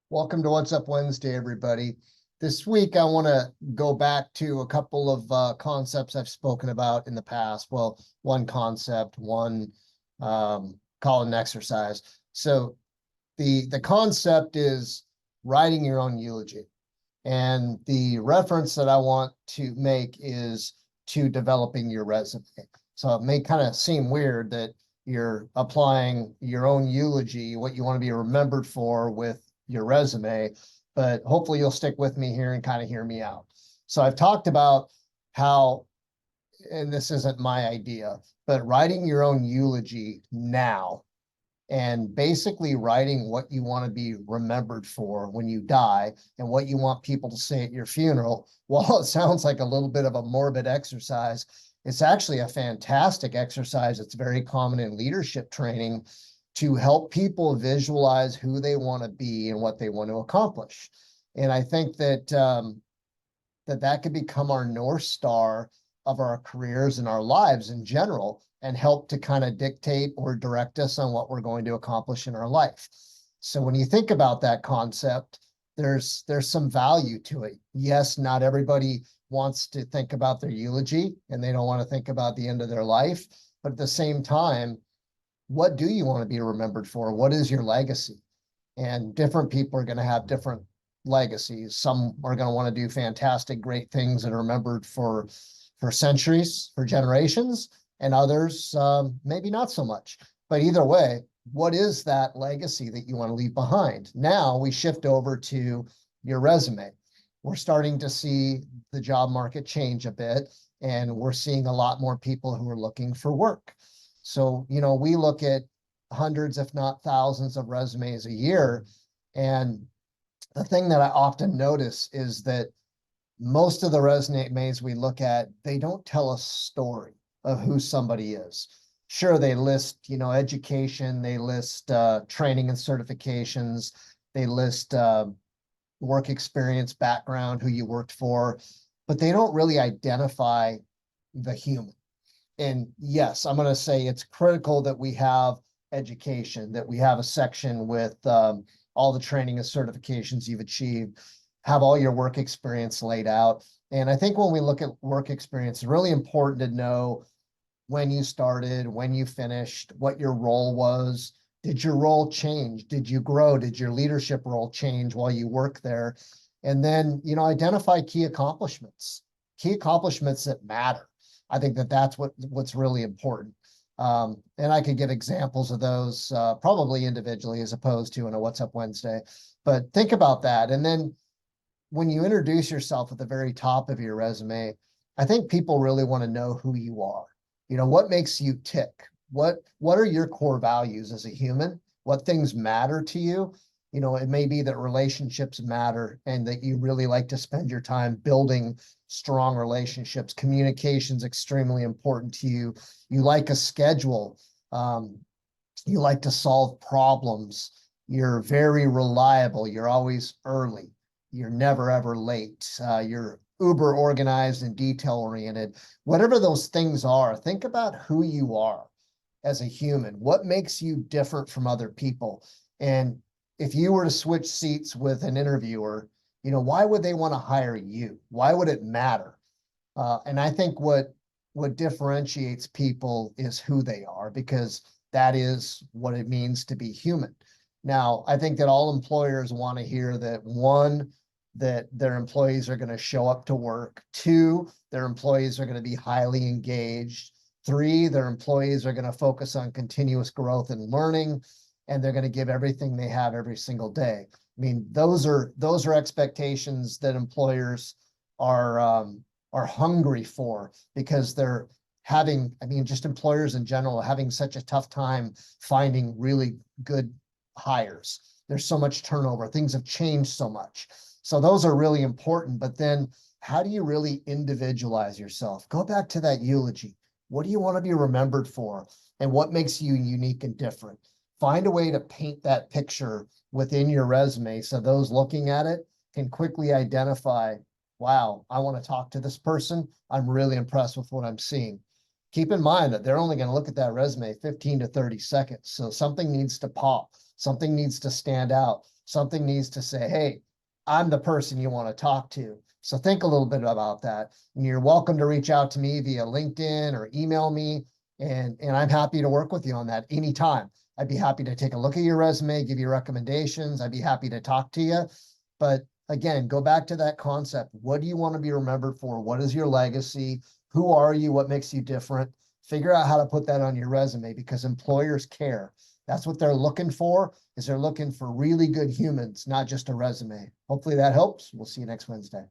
Welcome to What's Up Wednesday, everybody. This week, I want to go back to a couple of concepts I've spoken about in the past. Well, one concept, one call it an exercise. So the concept is writing your own eulogy. And the reference that I want to make is to developing your resume. So it may kind of seem weird that you're applying your own eulogy, what you want to be remembered for with your resume, but hopefully you'll stick with me here and kind of hear me out. So I've talked about how, and this isn't my idea, but writing your own eulogy now and basically writing what you want to be remembered for when you die and what you want people to say at your funeral. While it sounds like a little bit of a morbid exercise, it's actually a fantastic exercise. It's very common in leadership training to help people visualize who they want to be and what they want to accomplish. And I think that that could become our North Star of our careers and our lives in general, and help to kind of dictate or direct us on what we're going to accomplish in our life. So when you think about that concept, there's some value to it. Yes, not everybody wants to think about their eulogy and they don't want to think about the end of their life. But at the same time, what do you want to be remembered for? What is your legacy? And different people are going to have different legacies. Some are going to want to do fantastic, great things that are remembered for centuries, for generations, and others maybe not so much. But either way, what is that legacy that you want to leave behind? Now we shift over to your resume. We're starting to see the job market change a bit, and we're seeing a lot more people who are looking for work. So, we look at hundreds, if not thousands of resumes a year. And the thing that I often notice is that most of the resumes we look at, they don't tell a story of who somebody is. Sure, they list, education, they list training and certifications, they list work experience, background, who you worked for, but they don't really identify the human. And yes, I'm going to say it's critical that we have education, that we have a section with all the training and certifications you've achieved, have all your work experience laid out. And I think when we look at work experience, it's really important to know when you started, when you finished, what your role was. Did your role change? Did you grow? Did your leadership role change while you work there? And then, identify key accomplishments that matter. I think that's what's really important. And I could give examples of those probably individually as opposed to in a What's Up Wednesday. But think about that. And then when you introduce yourself at the very top of your resume, I think people really want to know who you are. What makes you tick? What are your core values as a human? What things matter to you? It may be that relationships matter and that you really like to spend your time building strong relationships. Communication's extremely important to you. You like a schedule. You like to solve problems. You're very reliable. You're always early. You're never ever late. You're uber organized and detail oriented. Whatever those things are, think about who you are as a human. What makes you different from other people? And if you were to switch seats with an interviewer, why would they want to hire you? Why would it matter? And I think what differentiates people is who they are, because that is what it means to be human. Now, I think that all employers want to hear that, one, that their employees are going to show up to work. Two, their employees are going to be highly engaged. Three, their employees are going to focus on continuous growth and learning, and they're going to give everything they have every single day. I mean, those are expectations that employers are hungry for, because they're having, just employers in general are having such a tough time finding really good hires. There's so much turnover. Things have changed so much. So those are really important. But then how do you really individualize yourself? Go back to that eulogy. What do you want to be remembered for? And what makes you unique and different? Find a way to paint that picture within your resume so those looking at it can quickly identify, wow, I want to talk to this person. I'm really impressed with what I'm seeing. Keep in mind that they're only going to look at that resume 15 to 30 seconds. So something needs to pop. Something needs to stand out. Something needs to say, hey, I'm the person you want to talk to. So think a little bit about that. And you're welcome to reach out to me via LinkedIn or email me. And I'm happy to work with you on that anytime. I'd be happy to take a look at your resume, give you recommendations. I'd be happy to talk to you. But again, go back to that concept. What do you want to be remembered for? What is your legacy? Who are you? What makes you different? Figure out how to put that on your resume because employers care. That's what they're looking for, is they're looking for really good humans, not just a resume. Hopefully that helps. We'll see you next Wednesday.